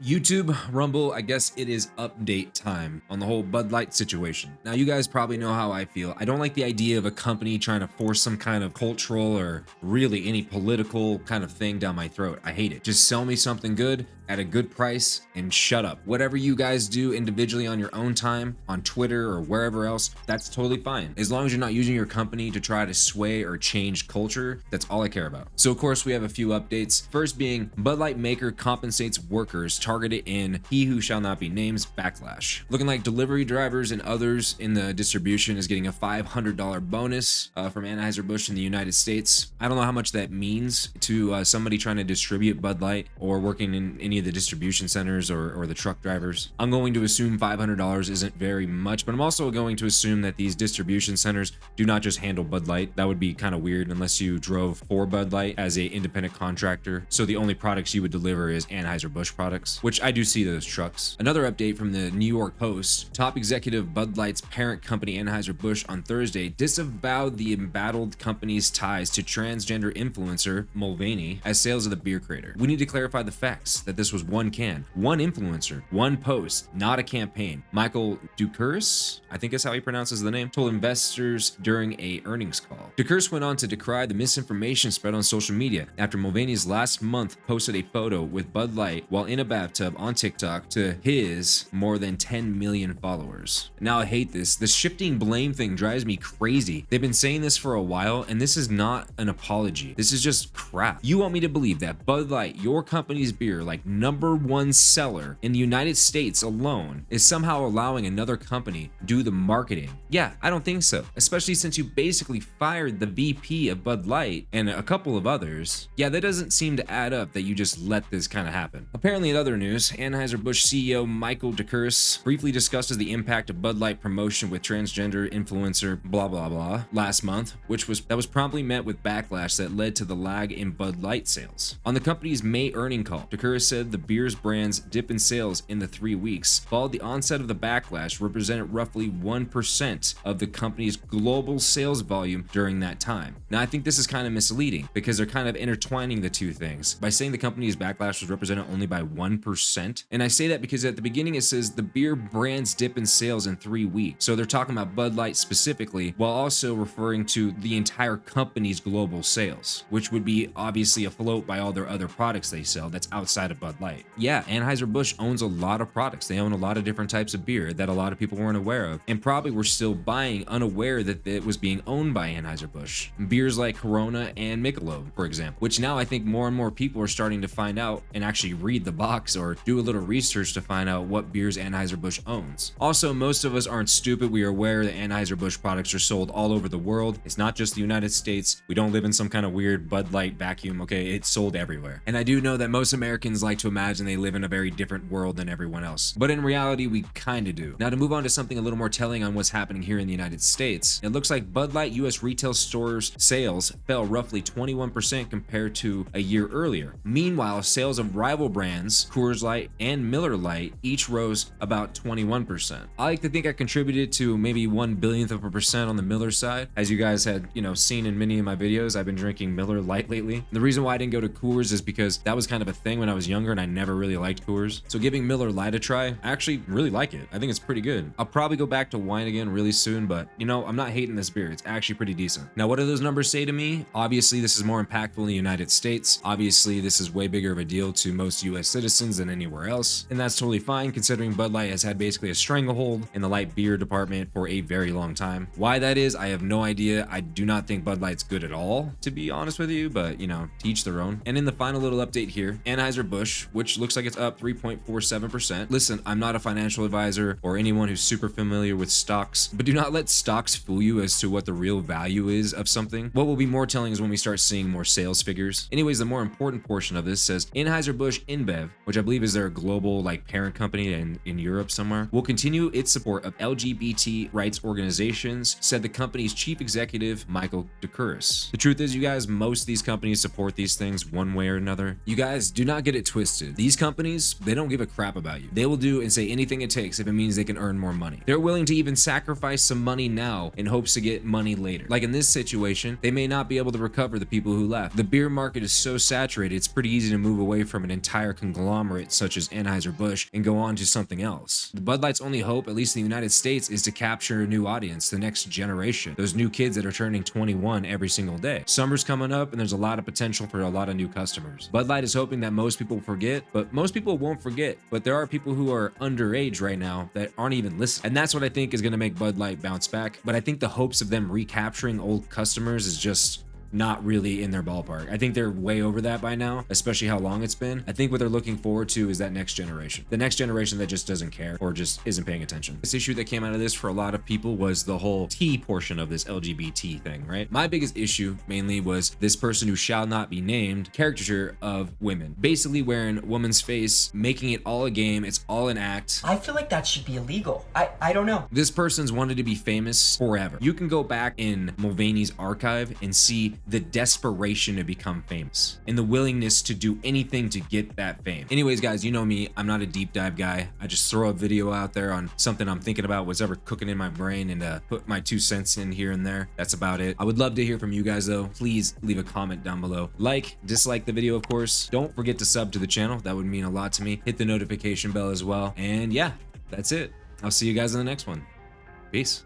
YouTube, Rumble, I guess it is update time on the whole Bud Light situation. Now, you guys probably know how I feel. I don't like the idea of a company trying to force some kind of cultural or really any political kind of thing down my throat. I hate it. Just sell me something good at a good price and shut up. Whatever you guys do individually on your own time, on Twitter or wherever else, that's totally fine. As long as you're not using your company to try to sway or change culture, that's all I care about. So of course we have a few updates. First being Bud Light maker compensates workers targeted in He Who Shall Not Be Named's Backlash. Looking like delivery drivers and others in the distribution is getting a $500 bonus from Anheuser-Busch in the United States. I don't know how much that means to somebody trying to distribute Bud Light or working in any of the distribution centers or the truck drivers. I'm going to assume $500 isn't very much, but I'm also going to assume that these distribution centers do not just handle Bud Light. That would be kind of weird unless you drove for Bud Light as an independent contractor. So the only products you would deliver is Anheuser-Busch products, which I do see those trucks. Another update from the New York Post. Top executive Bud Light's parent company Anheuser-Busch on Thursday disavowed the embattled company's ties to transgender influencer Mulvaney as sales of the beer creator. We need to clarify the facts that this was one can, one influencer, one post, not a campaign. Michael Dukurs, I think is how he pronounces the name, told investors during a earnings call. Dukurs went on to decry the misinformation spread on social media after Mulvaney's last month posted a photo with Bud Light while in a bathtub on TikTok to his more than 10 million followers. Now I hate this. This shifting blame thing drives me crazy. They've been saying this for a while, and this is not an apology. This is just crap. You want me to believe that Bud Light, your company's beer, like #1 seller in the United States alone, is somehow allowing another company do the marketing? Yeah, I don't think so. Especially since you basically fired the VP of Bud Light and a couple of others. Yeah, that doesn't seem to add up that you just let this kind of happen. Apparently in other news, Anheuser-Busch CEO Michael Dukurs briefly discusses the impact of Bud Light promotion with transgender influencer blah blah blah last month, that was promptly met with backlash that led to the lag in Bud Light sales. On the company's May earning call, Dukurs said the beer's brand's dip in sales in the 3 weeks followed the onset of the backlash represented roughly 1% of the company's global sales volume during that time. Now I think this is kind of misleading because they're kind of intertwining the two things by saying the company's backlash was represented only by 1%. And I say that because at the beginning it says the beer brand's dip in sales in 3 weeks. So they're talking about Bud Light specifically while also referring to the entire company's global sales, which would be obviously afloat by all their other products they sell that's outside of Bud Light. Yeah, Anheuser-Busch owns a lot of products. They own a lot of different types of beer that a lot of people weren't aware of and probably were still buying unaware that it was being owned by Anheuser-Busch. Beers like Corona and Michelob, for example, which now I think more and more people are starting to find out and actually read the box or do a little research to find out what beers Anheuser-Busch owns. Also, most of us aren't stupid. We are aware that Anheuser-Busch products are sold all over the world. It's not just the United States. We don't live in some kind of weird Bud Light vacuum, okay? It's sold everywhere. And I do know that most Americans like to imagine they live in a very different world than everyone else. But in reality, we kind of do. Now to move on to something a little more telling on what's happening here in the United States, it looks like Bud Light US retail stores sales fell roughly 21% compared to a year earlier. Meanwhile, sales of rival brands, Coors Light and Miller Lite, each rose about 21%. I like to think I contributed to maybe 1/1000% on the Miller side. As you guys had, seen in many of my videos, I've been drinking Miller Lite lately. The reason why I didn't go to Coors is because that was kind of a thing when I was younger and I never really liked Coors. So giving Miller Lite a try, I actually really like it. I think it's pretty good. I'll probably go back to wine again really soon, but I'm not hating this beer. It's actually pretty decent. Now, what do those numbers say to me? Obviously, this is more impactful in the United States. Obviously, this is way bigger of a deal to most US citizens than anywhere else. And that's totally fine considering Bud Light has had basically a stranglehold in the light beer department for a very long time. Why that is, I have no idea. I do not think Bud Light's good at all, to be honest with you, but to each their own. And in the final little update here, Anheuser-Busch, which looks like it's up 3.47%. Listen, I'm not a financial advisor or anyone who's super familiar with stocks, but do not let stocks fool you as to what the real value is of something. What will be more telling is when we start seeing more sales figures. Anyways, the more important portion of this says Anheuser-Busch InBev, which I believe is their global parent company in Europe somewhere, will continue its support of LGBT rights organizations, said the company's chief executive, Michael Dukurs. The truth is, you guys, most of these companies support these things one way or another. You guys do not get it twisted. twisted. These companies, they don't give a crap about you. They will do and say anything it takes if it means they can earn more money. They're willing to even sacrifice some money now in hopes to get money later. Like in this situation, they may not be able to recover the people who left. The beer market is so saturated, it's pretty easy to move away from an entire conglomerate such as Anheuser-Busch and go on to something else. The Bud Light's only hope, at least in the United States, is to capture a new audience, the next generation, those new kids that are turning 21 every single day. Summer's coming up and there's a lot of potential for a lot of new customers. Bud Light is hoping that most people forget, but most people won't forget. But there are people who are underage right now that aren't even listening. And that's what I think is going to make Bud Light bounce back. But I think the hopes of them recapturing old customers is just not really in their ballpark. I think they're way over that by now, especially how long it's been. I think what they're looking forward to is that next generation. The next generation that just doesn't care or just isn't paying attention. This issue that came out of this for a lot of people was the whole T portion of this LGBT thing, right? My biggest issue mainly was this person who shall not be named caricature of women, basically wearing a woman's face, making it all a game. It's all an act. I feel like that should be illegal. I don't know. This person's wanted to be famous forever. You can go back in Mulvaney's archive and see the desperation to become famous and the willingness to do anything to get that fame. Anyways, guys, you know me, I'm not a deep dive guy. I just throw a video out there on something I'm thinking about, what's ever cooking in my brain, and put my 2 cents in here and there. That's about it. I would love to hear from you guys though. Please leave a comment down below. Like, dislike the video, of course. Don't forget to sub to the channel. That would mean a lot to me. Hit the notification bell as well. And yeah, that's it. I'll see you guys in the next one. Peace.